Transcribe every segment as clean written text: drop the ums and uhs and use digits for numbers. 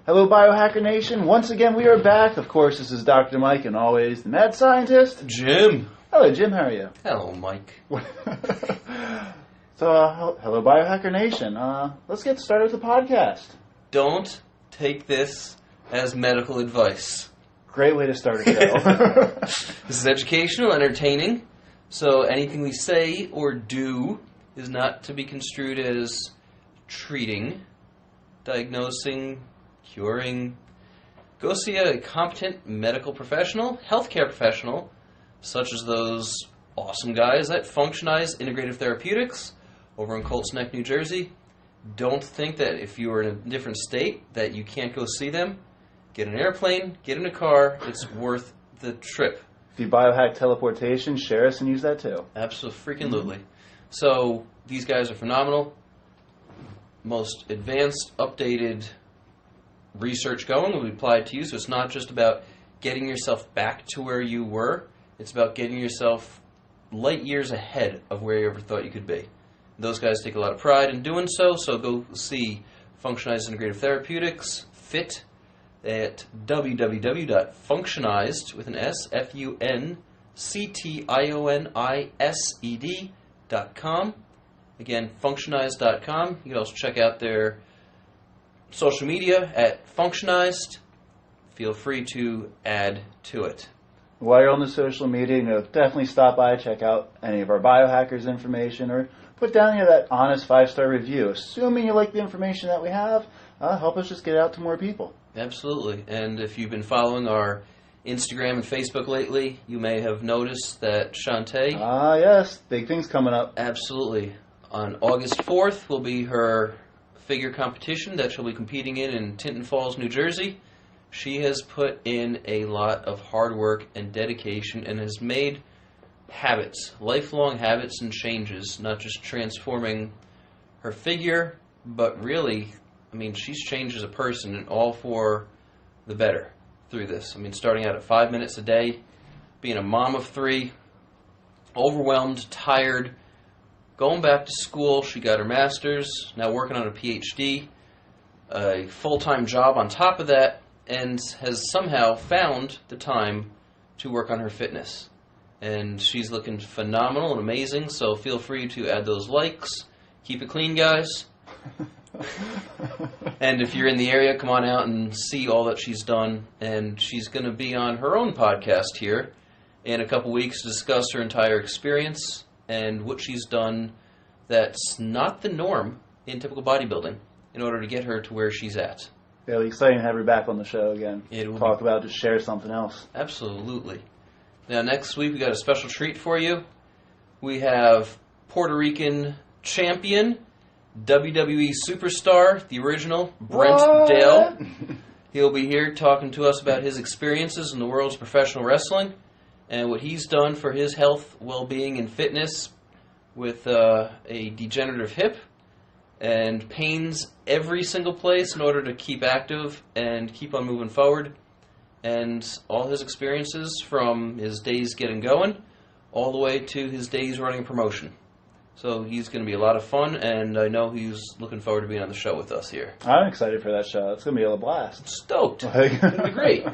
Hello, Biohacker Nation. Once again, we are back. Of course, this is Dr. Mike and always the mad scientist. Jim. Hello, Jim. How are you? Hello, Mike. Hello, Biohacker Nation. Let's get started with the podcast. Don't take this as medical advice. Great way to start a show. This is educational, entertaining, so anything we say or do is not to be construed as treating, diagnosing, curing. Go see a competent medical professional, healthcare professional, such as those awesome guys at Functionized Integrative Therapeutics over in Colts Neck, New Jersey. Don't think that if you are in a different state that you can't go see them. Get an airplane, get in a car. It's worth the trip. If you biohack teleportation, share us and use that too. Absolutely. So these guys are phenomenal. Most advanced, updated research going will be applied to you. So it's not just about getting yourself back to where you were. It's about getting yourself light years ahead of where you ever thought you could be. Those guys take a lot of pride in doing so. So go see Functionized Integrative Therapeutics, FIT, at www.functionized, with an S, FUNCTIONISED.com. Again, functionized.com. You can also check out their social media at Functionized. Feel free to add to it. While you're on the social media, definitely stop by, check out any of our biohackers information, or put down that honest 5-star review. Assuming you like the information that we have, help us just get it out to more people. Absolutely. And if you've been following our Instagram and Facebook lately, you may have noticed that Chantea... yes. Big things coming up. Absolutely. On August 4th will be her figure competition that she'll be competing in Tinton Falls, New Jersey. She has put in a lot of hard work and dedication and has made habits, lifelong habits and changes, not just transforming her figure, but really, she's changed as a person, and all for the better through this. Starting out at 5 minutes a day, being a mom of 3, overwhelmed, tired, going back to school. She got her master's, now working on a PhD, a full-time job on top of that, and has somehow found the time to work on her fitness. And she's looking phenomenal and amazing, so feel free to add those likes. Keep it clean, guys. And if you're in the area, come on out and see all that she's done. And she's going to be on her own podcast here in a couple weeks to discuss her entire experience and what she's done that's not the norm in typical bodybuilding in order to get her to where she's at. It'll be exciting to have her back on the show again. Talk about, just share something else. Absolutely. Now, next week we got a special treat for you. We have Puerto Rican champion, WWE superstar, the original, Brent Dale. He'll be here talking to us about his experiences in the world's professional wrestling and what he's done for his health, well-being, and fitness with a degenerative hip and pains every single place in order to keep active and keep on moving forward. And all his experiences from his days getting going all the way to his days running a promotion. So he's going to be a lot of fun, and I know he's looking forward to being on the show with us here. I'm excited for that show. It's going to be a blast. Stoked. It's going to be great.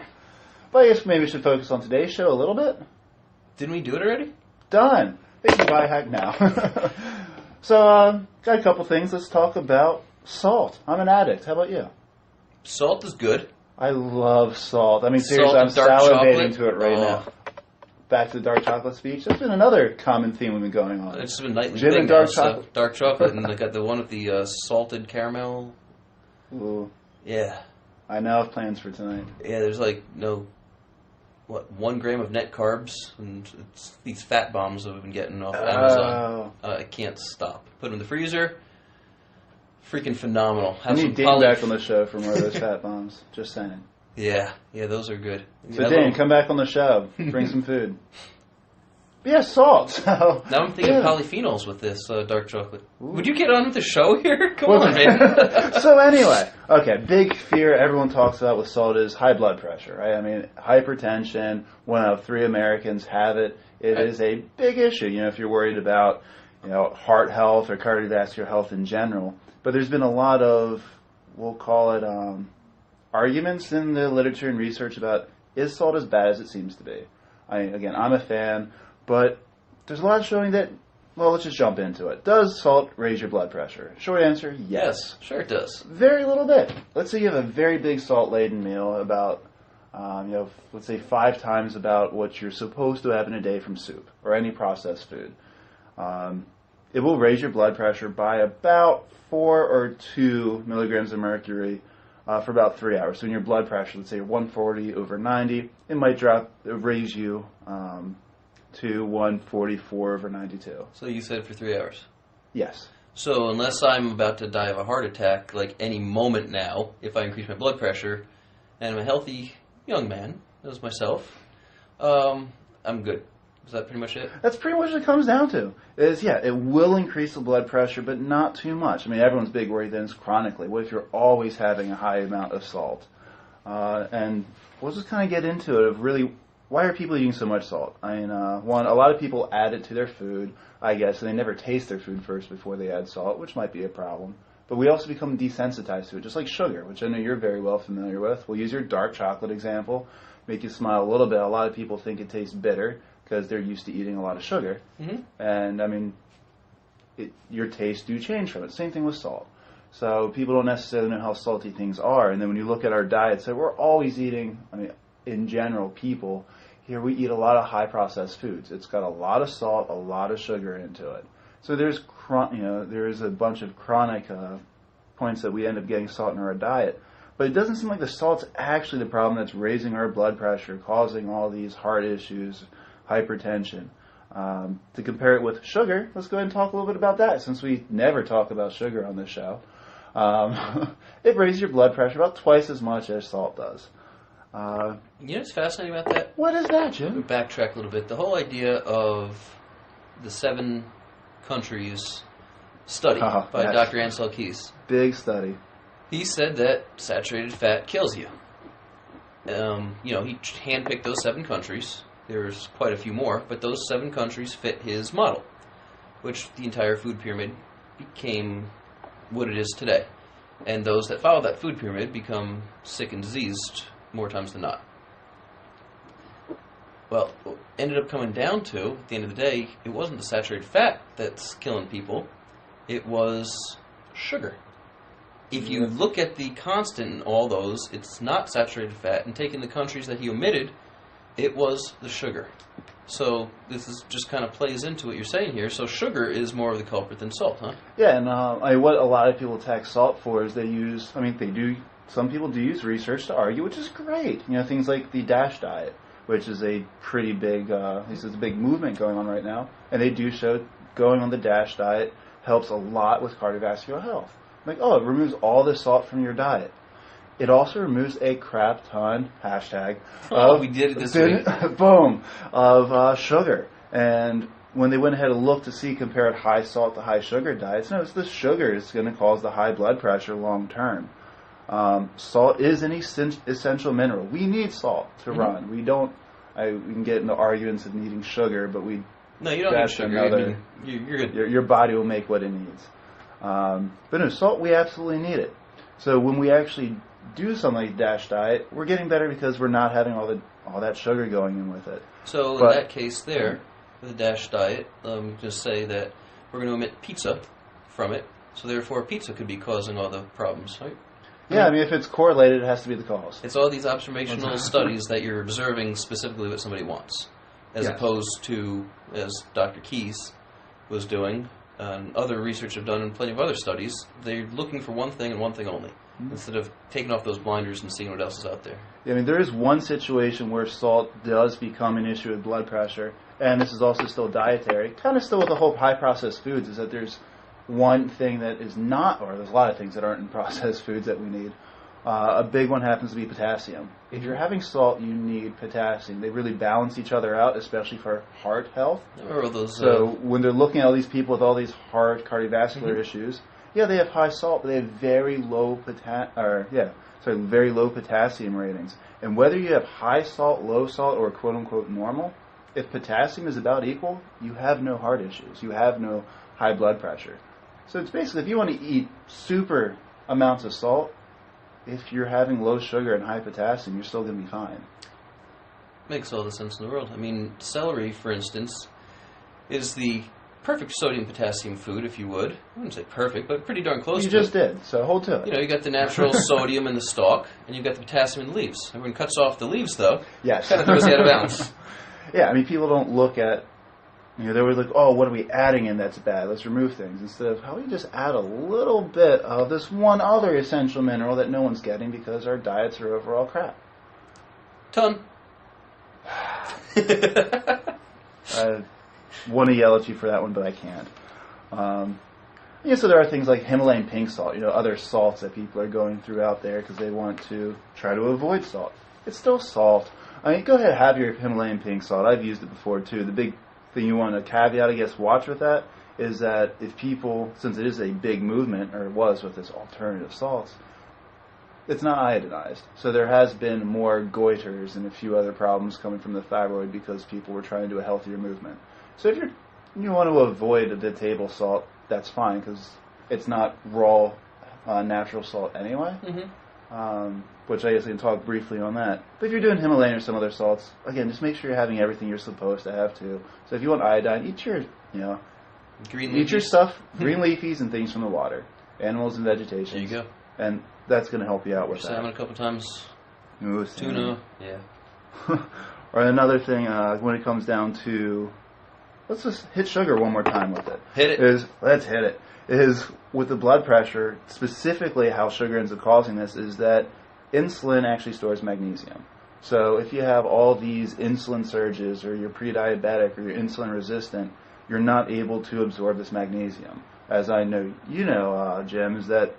But I guess maybe we should focus on today's show a little bit. Didn't we do it already? Done. They can biohack now. So, got a couple things. Let's talk about salt. I'm an addict. How about you? Salt is good. I love salt. Seriously, salt I'm salivating chocolate. to it right now. Back to the dark chocolate speech. That's been another common theme we've been going on. It's been a nightly Gin thing. and dark chocolate. So dark chocolate, and I got the one with the salted caramel. Ooh. Yeah. I now have plans for tonight. Yeah, there's 1 gram of net carbs, and it's these fat bombs that we've been getting off Amazon. I can't stop. Put them in the freezer. Freaking phenomenal. I need Dane back on the show for more of those fat bombs. Just saying. Yeah, those are good. So Dane, come back on the show. Bring some food. But yeah, salt. So, now I'm thinking polyphenols with this dark chocolate. Ooh. Would you get on with the show here? Come on, man. So anyway, okay, big fear everyone talks about with salt is high blood pressure, right? Hypertension, 1 out of 3 Americans have it. It is a big issue, if you're worried about, heart health or cardiovascular health in general. But there's been a lot of, we'll call it arguments in the literature and research about, is salt as bad as it seems to be? Again, I'm a fan, but there's a lot showing that, well, let's just jump into it. Does salt raise your blood pressure? Short answer, yes. Sure it does. Very little bit. Let's say you have a very big salt-laden meal, about, let's say 5 times about what you're supposed to have in a day from soup or any processed food. It will raise your blood pressure by about 4 or 2 milligrams of mercury for about 3 hours. So in your blood pressure, let's say 140 over 90, it might raise you to 144 over 92. So you said for 3 hours? Yes. So unless I'm about to die of a heart attack, like any moment now, if I increase my blood pressure, and I'm a healthy young man, as myself, I'm good. Is that pretty much it? That's pretty much what it comes down to. It will increase the blood pressure, but not too much. I mean, everyone's big worry then is chronically. What if you're always having a high amount of salt? And we'll just kind of get into it of really, why are people eating so much salt? I mean, one, a lot of people add it to their food, I guess, and they never taste their food first before they add salt, which might be a problem. But we also become desensitized to it, just like sugar, which I know you're very well familiar with. We'll use your dark chocolate example, make you smile a little bit. A lot of people think it tastes bitter because they're used to eating a lot of sugar. Mm-hmm. And, I mean, your tastes do change from it. Same thing with salt. So people don't necessarily know how salty things are. And then when you look at our diet, so we're always eating, I mean, in general, people, here we eat a lot of high-processed foods. It's got a lot of salt, a lot of sugar into it. So there's a bunch of chronic points that we end up getting salt in our diet. But it doesn't seem like the salt's actually the problem that's raising our blood pressure, causing all these heart issues, hypertension. To compare it with sugar, let's go ahead and talk a little bit about that, since we never talk about sugar on this show. It raises your blood pressure about twice as much as salt does. You know what's fascinating about that? What is that, Jim? Backtrack a little bit. The whole idea of the 7 countries study by yes. Dr. Ansel Keys. Big study. He said that saturated fat kills you. He handpicked those 7 countries. There's quite a few more, but those 7 countries fit his model, which the entire food pyramid became what it is today. And those that follow that food pyramid become sick and diseased more times than not. Well, what ended up coming down to, at the end of the day, it wasn't the saturated fat that's killing people, it was sugar. If you look at the constant in all those, it's not saturated fat, and taking the countries that he omitted, it was the sugar. So this is just kind of plays into what you're saying here. So sugar is more of the culprit than salt, huh? Yeah, and what a lot of people attack salt for is some people do use research to argue, which is great. Things like the DASH diet, which is a pretty big, this is a big movement going on right now, and they do show going on the DASH diet helps a lot with cardiovascular health. It removes all the salt from your diet. It also removes a crap ton, we did it this week. Boom, of sugar. And when they went ahead and looked to see, compared high salt to high sugar diets, no, it's the sugar is going to cause the high blood pressure long term. Salt is an essential mineral. We need salt to run. We don't. We can get into arguments of needing sugar, but no, you don't need sugar. You're good. Your body will make what it needs. But no, salt, we absolutely need it. So when we actually do something like DASH diet, we're getting better because we're not having all that sugar going in with it. So in that case there, with the DASH diet, just say that we're going to omit pizza from it, so therefore pizza could be causing all the problems, right? Yeah, I mean, if it's correlated, it has to be the cause. It's all these observational studies that you're observing specifically what somebody wants, as opposed to, as Dr. Keys was doing, and other research have done, and plenty of other studies, they're looking for one thing and one thing only, instead of taking off those blinders and seeing what else is out there. Yeah, I mean, there is one situation where salt does become an issue with blood pressure, and this is also still dietary, kind of still with the whole high-processed foods, is that there's one thing that is not, or there's a lot of things that aren't in processed foods that we need. A big one happens to be potassium. If you're having salt, you need potassium. They really balance each other out, especially for heart health. So when they're looking at all these people with all these heart cardiovascular issues, they have high salt, but they have very low potassium ratings. And whether you have high salt, low salt, or quote unquote normal, if potassium is about equal, you have no heart issues. You have no high blood pressure. So it's basically, if you want to eat super amounts of salt, if you're having low sugar and high potassium, you're still going to be fine. Makes all the sense in the world. I mean, celery, for instance, is the perfect sodium-potassium food, if you would. I wouldn't say perfect, but pretty darn close You to it. just did, so hold to it. You got the natural sodium in the stalk, and you've got the potassium in the leaves. Everyone cuts off the leaves, though. Yes. Kind of throws you out of balance. Yeah, I mean, people don't look at, they're always like, oh, what are we adding in that's bad? Let's remove things. Instead of, how do we just add a little bit of this one other essential mineral that no one's getting because our diets are overall crap? Ton. I want to yell at you for that one, but I can't. So there are things like Himalayan pink salt, other salts that people are going through out there because they want to try to avoid salt. It's still salt. I mean, go ahead, have your Himalayan pink salt. I've used it before, too. The big thing you want to caveat, I guess, watch with that is that if people, since it is a big movement, or it was with this alternative salts, it's not iodinized. So there has been more goiters and a few other problems coming from the thyroid because people were trying to do a healthier movement. So if you want to avoid the table salt, that's fine because it's not raw natural salt anyway. Mm-hmm. Which I guess I can talk briefly on that. But if you're doing Himalayan or some other salts, again, just make sure you're having everything you're supposed to have too. So if you want iodine, eat your green eat your leafies. stuff, green leafies and things from the water, animals and vegetation. There you go. And that's going to help you out with Salmon that. a couple times. Ooh, Tuna. Yeah. Or another thing, when it comes down to, let's just hit sugar one more time with it. Hit it. Let's hit it. Is with the blood pressure, specifically how sugar ends up causing this, is that insulin actually stores magnesium. So if you have all these insulin surges, or you're pre-diabetic, or you're insulin resistant, you're not able to absorb this magnesium. As I know, Jim, is that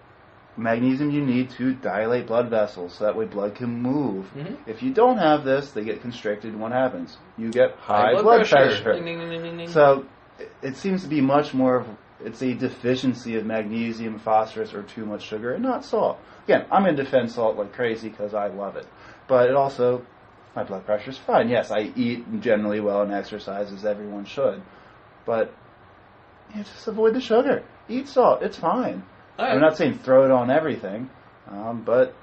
magnesium you need to dilate blood vessels so that way blood can move. Mm-hmm. If you don't have this, they get constricted. What happens? You get high blood pressure. Ding, ding, ding, ding, ding. So it seems to be much more of, it's a deficiency of magnesium, phosphorus, or too much sugar, and not salt. Again, I'm going to defend salt like crazy because I love it. But it also, my blood pressure's fine. Yes, I eat generally well and exercise as everyone should. But just avoid the sugar. Eat salt. It's fine. Right. I'm not saying throw it on everything, but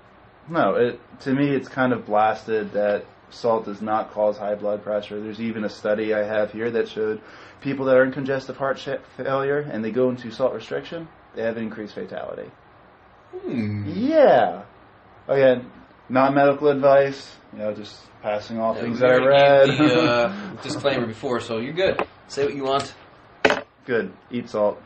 no, to me it's kind of blasted that salt does not cause high blood pressure. There's even a study I have here that showed people that are in congestive heart failure and they go into salt restriction, they have an increased fatality. Yeah. Again, not medical advice, just passing off things that I read. Gave the disclaimer before, so you're good. Say what you want. Good. Eat salt.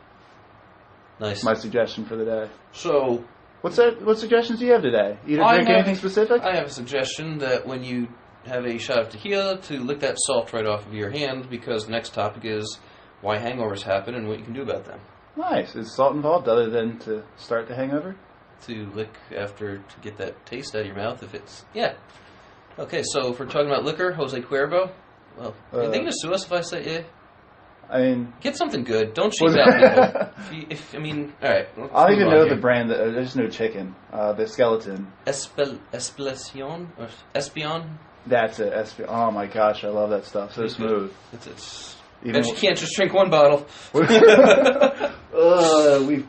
Nice. My suggestion for the day. So, What suggestions do you have today? Eat or drink anything specific? I have a suggestion that when you have a shot of tequila, to lick that salt right off of your hand, because the next topic is why hangovers happen and what you can do about them. Nice. Is salt involved other than to start the hangover? To lick after to get that taste out of your mouth, if it's... Yeah. Okay, so if we're talking about liquor, Jose Cuervo, well, are they going to sue us if I say yeah? I mean... Get something good. Don't cheese out people. All right. I don't even know the brand. I just know chicken. The skeleton. Espelation? Or Espion? That's it. Oh my gosh, I love that stuff. So smooth. It's Even bet you can't just drink one bottle. We've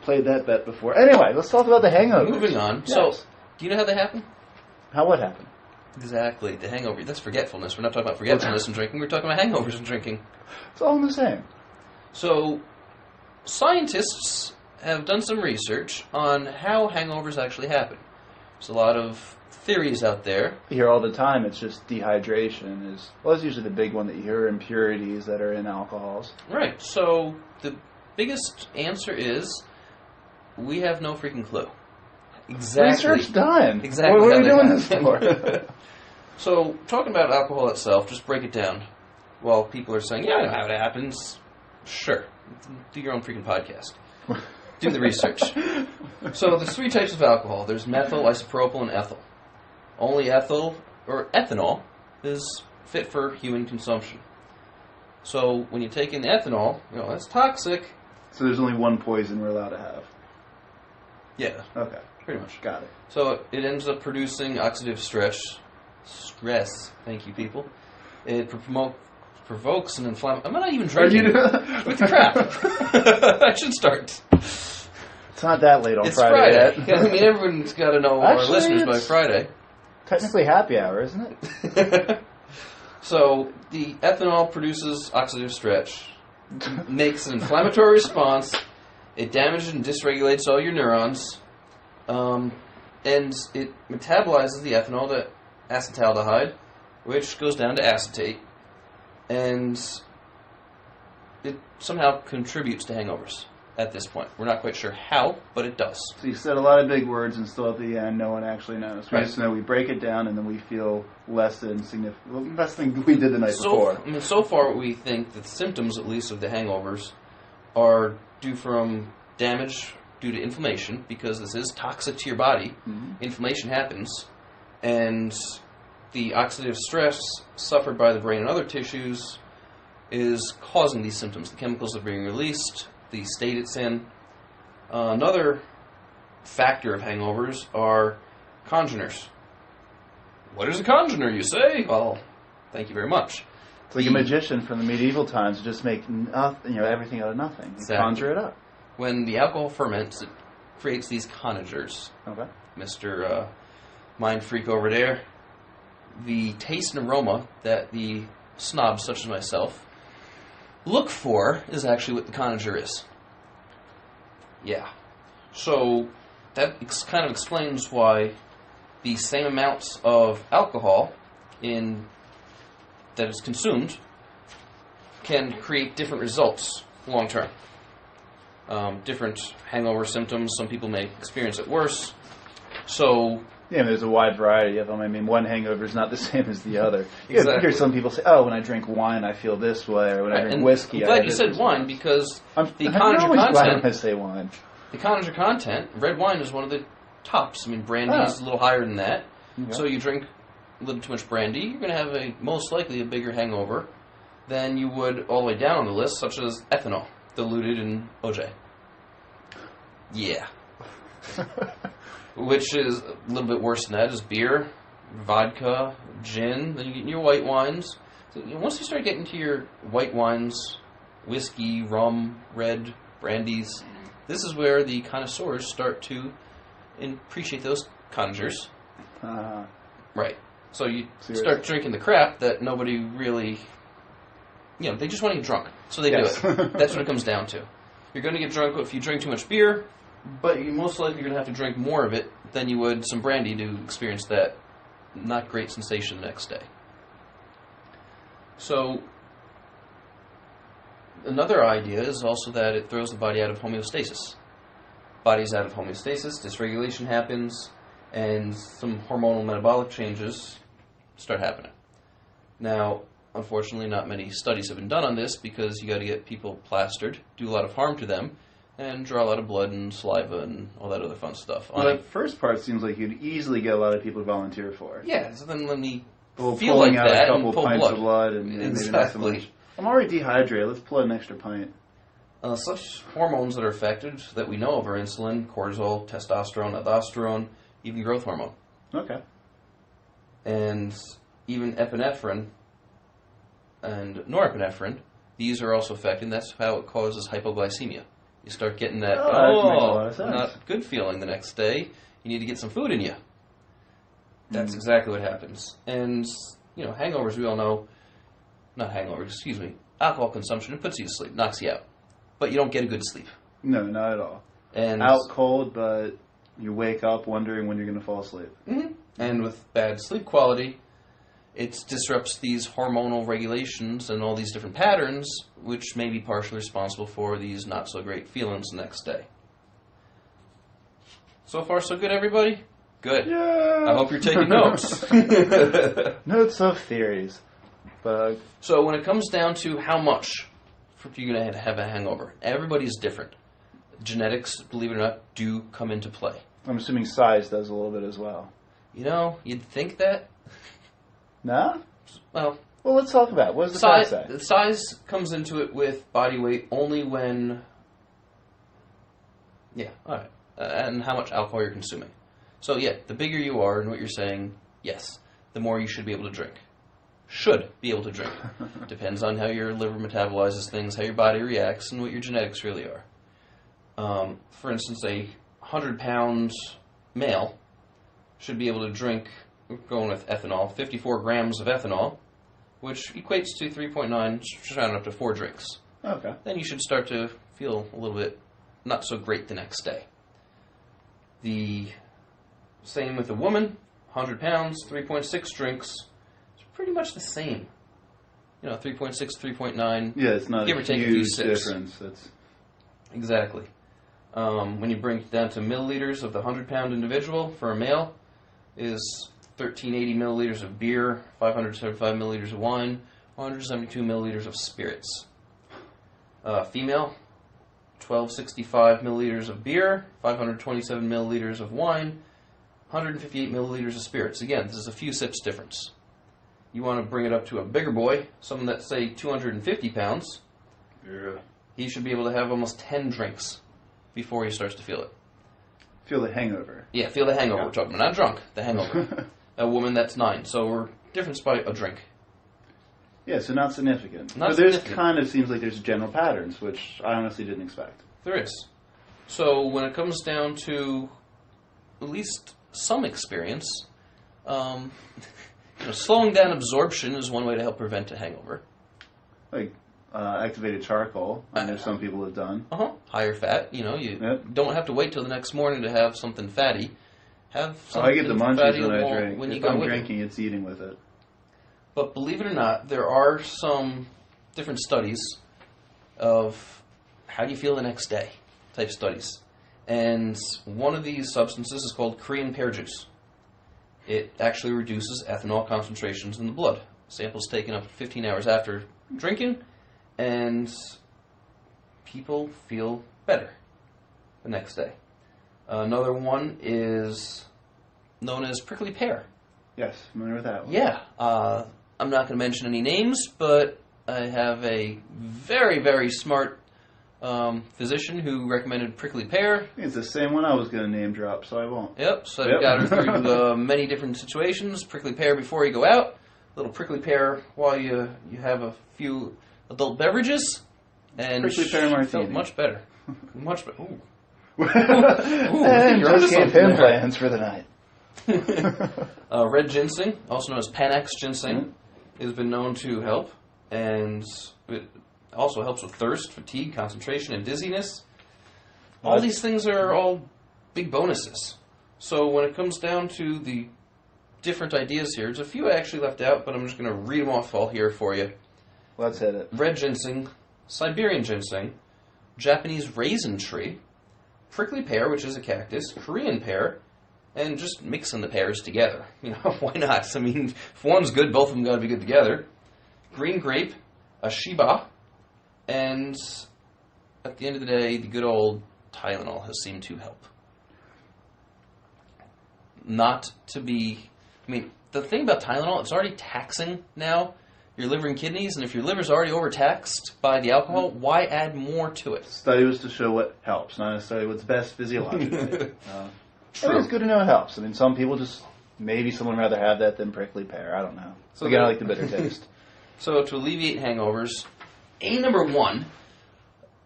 played that bet before. Anyway, let's talk about the hangover. Moving on. Yes. So, do you know how they happen? How what happened? Exactly. The hangover. That's forgetfulness. We're not talking about forgetfulness and drinking. We're talking about hangovers and drinking. It's all the same. So, scientists have done some research on how hangovers actually happen. There's a lot of theories out there. You hear all the time it's just dehydration that's usually the big one that you hear, impurities that are in alcohols. Right. So, the biggest answer is we have no freaking clue. Exactly. Research done. Exactly. What are we doing this for? So, talking about alcohol itself, just break it down. Well, people are saying, yeah, I know how it happens. Sure. Do your own freaking podcast. Do the research. So, there's three types of alcohol. There's methyl, isopropyl, and ethyl. Only ethyl, or ethanol, is fit for human consumption. So, when you take in ethanol, that's toxic. So there's only one poison we're allowed to have. Yeah. Okay. Pretty much. Got it. So it ends up producing oxidative stress. Thank you, people. It provokes an inflammation. I'm not even drinking. With the crap. I should start. It's not that late on It's Friday Friday. yet. I mean, everyone's got to know our Actually, listeners by it's- Friday. Technically happy hour, isn't it? So the ethanol produces oxidative stress, makes an inflammatory response. It damages and dysregulates all your neurons, and it metabolizes the ethanol to acetaldehyde, which goes down to acetate, and it somehow contributes to hangovers at this point. We're not quite sure how, but it does. So you said a lot of big words, and still at the end, no one actually knows. We Right. just know we break it down, and then we feel less than less than we did the night before. I mean, so far we think that the symptoms, at least of the hangovers, are due from damage due to inflammation, because this is toxic to your body. Mhm. Inflammation happens, and the oxidative stress suffered by the brain and other tissues is causing these symptoms. The chemicals are being released, the state it's in. Another factor of hangovers are congeners. What is a congener, you say? Well, thank you very much. It's like a magician from the medieval times to just make everything out of nothing. You Exactly. conjure it up. When the alcohol ferments, it creates these conagers. Okay. Mr. Mind Freak over there. The taste and aroma that the snobs such as myself look for is actually what the conager is. Yeah. So that kind of explains why the same amounts of alcohol that is consumed can create different results long term. Different hangover symptoms. Some people may experience it worse. So Yeah, there's a wide variety of them. I mean, one hangover is not the same as the other. You Exactly. hear some people say, "Oh, when I drink wine, I feel this way," or when I drink and whiskey, I'm I glad have you this said response." wine, because the I'm conager always glad when I content. say wine. The conager content, red wine is one of the tops. I mean, brandy is a little higher than that. Okay. So you drink a little too much brandy, you're going to have most likely a bigger hangover than you would all the way down on the list, such as ethanol diluted in OJ. Yeah. Which is a little bit worse than that is beer, vodka, gin. Then you get your white wines. So once you start getting to your white wines, whiskey, rum, red, brandies, this is where the connoisseurs start to appreciate those conjures. Right. So you start drinking the crap that nobody really, they just want to get drunk. So they Yes. do it. That's what it comes down to. You're going to get drunk if you drink too much beer, but you most likely going to have to drink more of it than you would some brandy to experience that not great sensation the next day. So another idea is also that it throws the body out of homeostasis. Body's out of homeostasis, dysregulation happens, and some hormonal metabolic changes start happening. Now, unfortunately, not many studies have been done on this because you got to get people plastered, do a lot of harm to them, and draw a lot of blood and saliva and all that other fun stuff. Well, that first part seems like you'd easily get a lot of people to volunteer for. Yeah, so then let me Well, feel pulling like out that a and couple pull pints blood. of blood and maybe not so Exactly. much. I'm already dehydrated. Let's pull out an extra pint. Such hormones that are affected that we know of are insulin, cortisol, testosterone, aldosterone, even growth hormone. Okay. And even epinephrine and norepinephrine, these are also affected, and that's how it causes hypoglycemia. You start getting that, That makes a lot of sense. not good feeling the next day. You need to get some food in you. That's exactly what happens. And, hangovers, we all know, not hangovers, excuse me, alcohol consumption, it puts you to sleep, knocks you out. But you don't get a good sleep. No, not at all. And Out cold, but you wake up wondering when you're going to fall asleep. Mhm. And with bad sleep quality, it disrupts these hormonal regulations and all these different patterns, which may be partially responsible for these not so great feelings the next day. So far, so good, everybody? Good. Yeah. I hope you're taking notes. Notes of theories. But So when it comes down to how much you're going to have a hangover, everybody's different. Genetics, believe it or not, do come into play. I'm assuming size does a little bit as well. You'd think that. No? Well, Let's talk about it. What does the fact say? size comes into it with body weight only when... Yeah, all right. And how much alcohol you're consuming. So, yeah, the bigger you are and what you're saying, yes, the more you should be able to drink. Should be able to drink. Depends on how your liver metabolizes things, how your body reacts, and what your genetics really are. For instance, a 100-pound male should be able to drink, we're going with ethanol, 54 grams of ethanol, which equates to 3.9, just round up to 4 drinks. Okay. Then you should start to feel a little bit not so great the next day. The same with a woman, 100 pounds, 3.6 drinks. It's pretty much the same. 3.6, 3.9. Yeah, it's not give a or take huge a few sips. difference. It's Exactly. When you bring it down to milliliters of the 100-pound individual for a male is 1,380 milliliters of beer, 575 milliliters of wine, 172 milliliters of spirits. Female, 1,265 milliliters of beer, 527 milliliters of wine, 158 milliliters of spirits. Again, this is a few sips difference. You want to bring it up to a bigger boy, someone that's, say, 250 pounds. Yeah. He should be able to have almost 10 drinks before he starts to feel it. Feel the hangover. Yeah, feel the hangover Yeah. we're talking about. Not drunk, the hangover. A woman, that's 9. So we're difference by a drink. Yeah, so not significant. Not but there's significant. kind of seems like there's general patterns, which I honestly didn't expect. There is. So when it comes down to at least some experience, slowing down absorption is one way to help prevent a hangover. Like activated charcoal, I know some people have done. Higher fat. You don't have to wait till the next morning to have something fatty. Have something I get the fatty munchies when I along drink. when you If go I'm with it. drinking, it's eating with it. But believe it or not, there are some different studies of how do you feel the next day type studies. And one of these substances is called Korean pear juice. It actually reduces ethanol concentrations in the blood. Samples taken up 15 hours after drinking, and people feel better the next day. Another one is known as prickly pear. Yes, familiar with that one. Yeah. I'm not going to mention any names, but I have a very, very smart physician who recommended prickly pear. I think it's the same one I was going to name drop, so I won't. Yep, so I've got her through many different situations. Prickly pear before you go out, a little prickly pear while you have a few adult beverages, and Prickly pear martini. felt much better. Much better. Ooh. And you're onto just gave something him there. plans for the night. Red ginseng, also known as Panax ginseng, has been known to help, and it also helps with thirst, fatigue, concentration, and dizziness. All these things are all big bonuses. So when it comes down to the different ideas here, there's a few I actually left out, but I'm just going to read them off all here for you. Let's hit it. Red ginseng, Siberian ginseng, Japanese raisin tree, prickly pear, which is a cactus, Korean pear, and just mixing the pears together. Why not? I mean, if one's good, both of them got to be good together. Green grape, a shiba, and at the end of the day, the good old Tylenol has seemed to help. Not to be... the thing about Tylenol, it's already taxing now your liver and kidneys, and if your liver's already overtaxed by the alcohol, why add more to it? Study was to show what helps, not necessarily what's best physiologically. True. It's good to know it helps. Some people maybe someone would rather have that than prickly pear. I don't know. So Again, I like the bitter taste. So to alleviate hangovers, number one,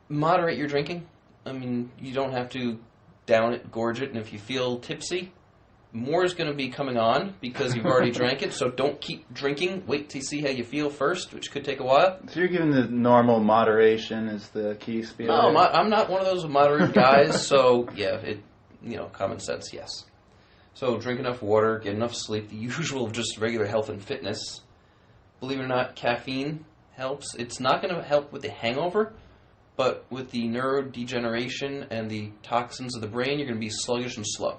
moderate your drinking. You don't have to down it, gorge it, and if you feel tipsy, more is going to be coming on because you've already drank it, so don't keep drinking. Wait to see how you feel first, which could take a while. So you're giving the normal moderation is the key spiel? No, I'm not one of those moderate guys, so yeah, common sense, yes. So drink enough water, get enough sleep, the usual of just regular health and fitness. Believe it or not, caffeine helps. It's not going to help with the hangover, but with the neurodegeneration and the toxins of the brain, you're going to be sluggish and slow.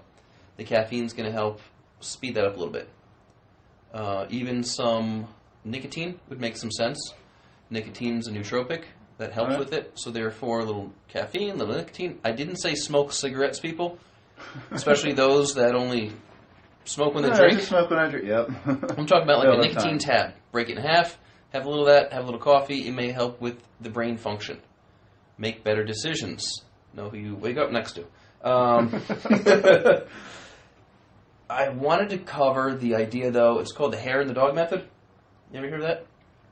The caffeine's going to help speed that up a little bit. Even some nicotine would make some sense. Nicotine's a nootropic that helps with it, so therefore a little caffeine, a little nicotine. I didn't say smoke cigarettes, people, especially those that only smoke when they I drink. just smoke when I drink, yep. I'm talking about like All a the nicotine time. tab. Break it in half, have a little of that, have a little coffee. It may help with the brain function. Make better decisions. Know who you wake up next to. I wanted to cover the idea, though. It's called the hair and the dog method. You ever hear of that?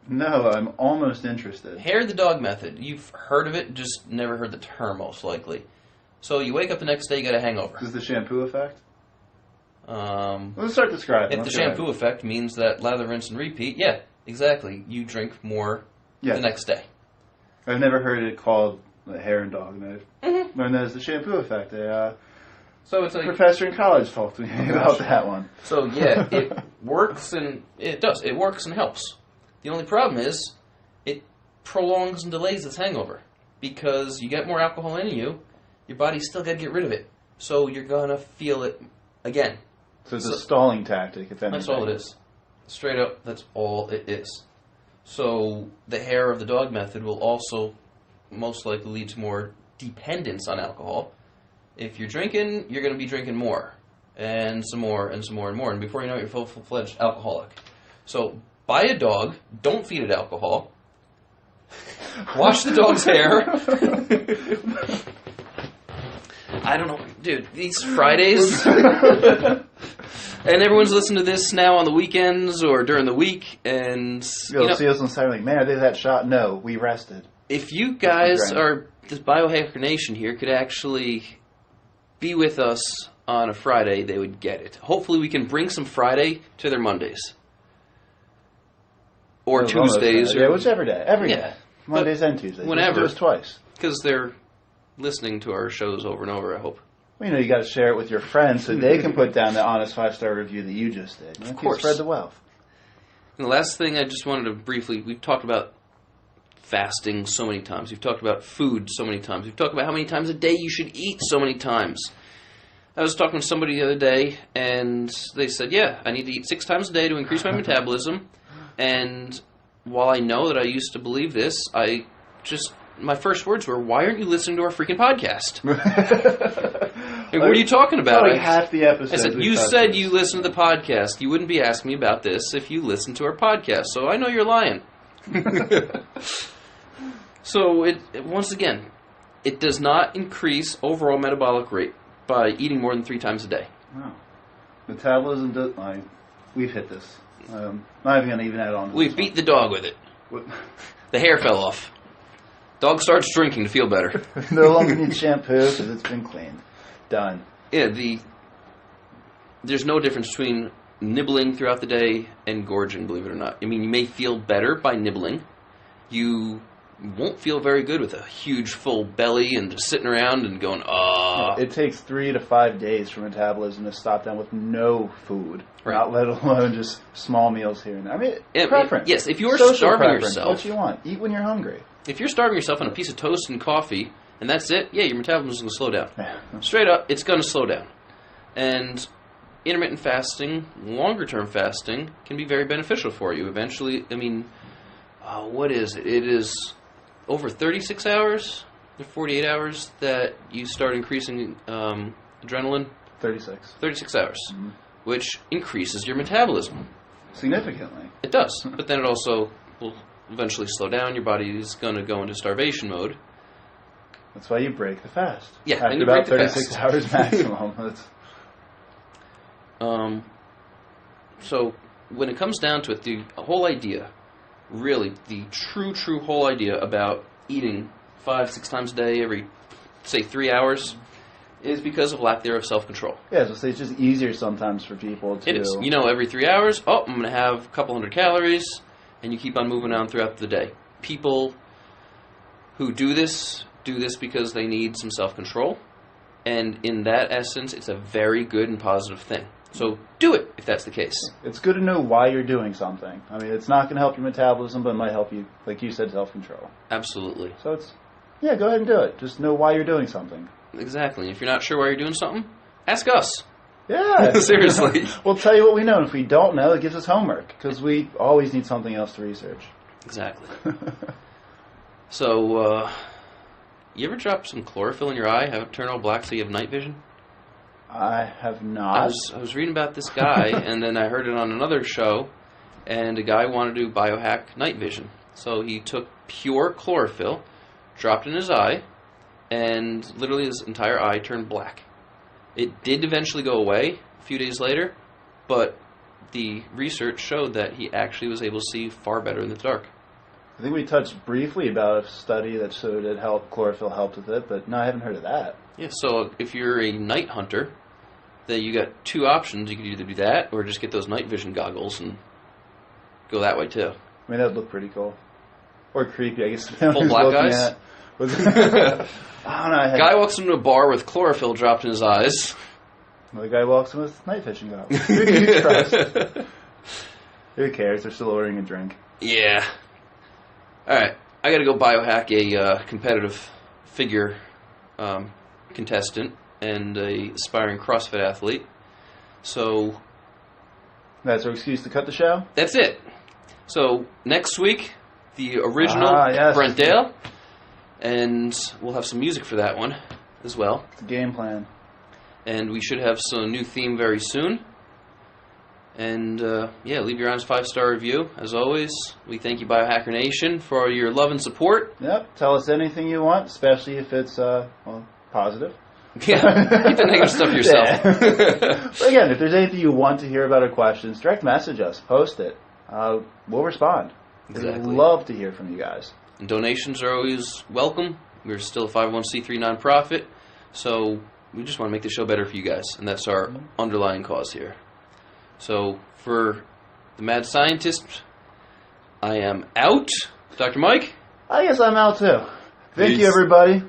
No, I'm almost interested. Hair and the dog method. You've heard of it, just never heard the term, most likely. So you wake up the next day, you got a hangover. Is the shampoo effect? Um, Let's start describing. if the shampoo effect means that lather, rinse, and repeat, yeah, exactly. You drink more the next day. I've never heard it called the hair and dog. And I've learned that as the shampoo effect. So it's like professor in college talked to me about that one. So yeah, it works and it does. It works and helps. The only problem is it prolongs and delays its hangover because you get more alcohol in you, your body's still got to get rid of it. So you're gonna feel it again. So it's a stalling tactic, if anything. That's all it is. Straight up, that's all it is. So the hair of the dog method will also most likely lead to more dependence on alcohol. If you're drinking, you're going to be drinking more, and some more, and some more, and more. And before you know it, you're full-fledged alcoholic. So buy a dog, don't feed it alcohol, wash the dog's hair. I don't know, dude, these Fridays, and everyone's listening to this now on the weekends or during the week, and you'll see us on Saturday, like, man, I did that shot. No, we rested. If you guys are, this biohacker nation here could actually be with us on a Friday, they would get it. Hopefully we can bring some Friday to their Mondays. Or Tuesdays. Yeah, whichever day. Every day. Mondays and Tuesdays. Whenever. Do us twice. Because they're listening to our shows over and over, I hope. Well, you got to share it with your friends so they can put down the honest 5-star review that you just did. Of course. Spread the wealth. And the last thing I just wanted to briefly, we've talked about fasting so many times. We've talked about food so many times. We've talked about how many times a day you should eat so many times. I was talking to somebody the other day, and they said, yeah, I need to eat 6 times a day to increase my metabolism. And while I know that I used to believe this, my first words were, why aren't you listening to our freaking podcast? Like, what are you talking about? Probably half the episodes. I said, you said you listened to the podcast. You wouldn't be asking me about this if you listened to our podcast. So I know you're lying. So, once again, it does not increase overall metabolic rate by eating more than 3 times a day. Wow. Metabolism does... we've hit this. Not even going to even add on to We've beat the dog with it. What? The hair fell off. Dog starts drinking to feel better. No longer need shampoo because it's been cleaned. Done. Yeah, there's no difference between nibbling throughout the day and gorging, believe it or not. I mean, you may feel better by nibbling. You won't feel very good with a huge full belly and just sitting around and going, It takes 3 to 5 days for metabolism to stop down with no food, not let alone just small meals here and there. I mean, preference. Yes, if you're Social starving preference. yourself. What you want. Eat when you're hungry. If you're starving yourself on a piece of toast and coffee, and that's it, yeah, your metabolism is going to slow down. Yeah. Straight up, it's going to slow down. And intermittent fasting, longer-term fasting, can be very beneficial for you. Eventually, I mean, what is it? It is over 36 hours or 48 hours that you start increasing adrenaline. 36. 36 hours, which increases your metabolism. Significantly. It does, but then it also will eventually slow down. Your body is going to go into starvation mode. That's why you break the fast. Yeah, after and you about break the 36 fast. hours maximum. So when it comes down to it, the whole idea, really, the true whole idea about eating 5-6 times a day every, say, 3 hours, is because of lack thereof self-control. Yeah, so it's just easier sometimes for people to... It is. You know, every 3 hours, I'm going to have a couple hundred calories, and you keep on moving on throughout the day. People who do this because they need some self-control, and in that essence, it's a very good and positive thing. So do it, if that's the case. It's good to know why you're doing something. I mean, it's not going to help your metabolism, but it might help you, like you said, self-control. Absolutely. So go ahead and do it. Just know why you're doing something. Exactly. If you're not sure why you're doing something, ask us. Yeah. Seriously. We'll tell you what we know, and if we don't know, it gives us homework, because we always need something else to research. Exactly. So, you ever drop some chlorophyll in your eye, have it turn all black so you have night vision? I have not. I was reading about this guy, and then I heard it on another show, and a guy wanted to biohack night vision. So he took pure chlorophyll, dropped it in his eye, and literally his entire eye turned black. It did eventually go away a few days later, but the research showed that he actually was able to see far better in the dark. I think we touched briefly about a study that showed chlorophyll helped with it, but no, I haven't heard of that. Yeah, so if you're a night hunter, then you got two options. You could either do that or just get those night vision goggles and go that way too. I mean, that would look pretty cool. Or creepy, I guess. Full black guys? I don't know. Guy walks into a bar with chlorophyll dropped in his eyes. The guy walks in with night fishing goggles. Who can you trust? Who cares? They're still ordering a drink. Yeah. Alright, I gotta go biohack a competitive figure contestant and a aspiring CrossFit athlete. So That's our excuse to cut the show? that's it. So next week, the original yes. Brent Dale, and we'll have some music for that one as well. It's a game plan. And we should have some new theme very soon. And leave your honest 5-star review. As always, we thank you, Biohacker Nation, for your love and support. Yep. Tell us anything you want, especially if it's positive. Yeah, keep the negative stuff to yourself. Yeah. But again, if there's anything you want to hear about our questions, direct message us, post it. We'll respond. Exactly. We'd love to hear from you guys. And donations are always welcome. We're still a 501c3 nonprofit, so we just want to make the show better for you guys, and that's our underlying cause here. So for the Mad Scientist, I am out. Dr. Mike? I guess I'm out too. Thank Peace. you, everybody.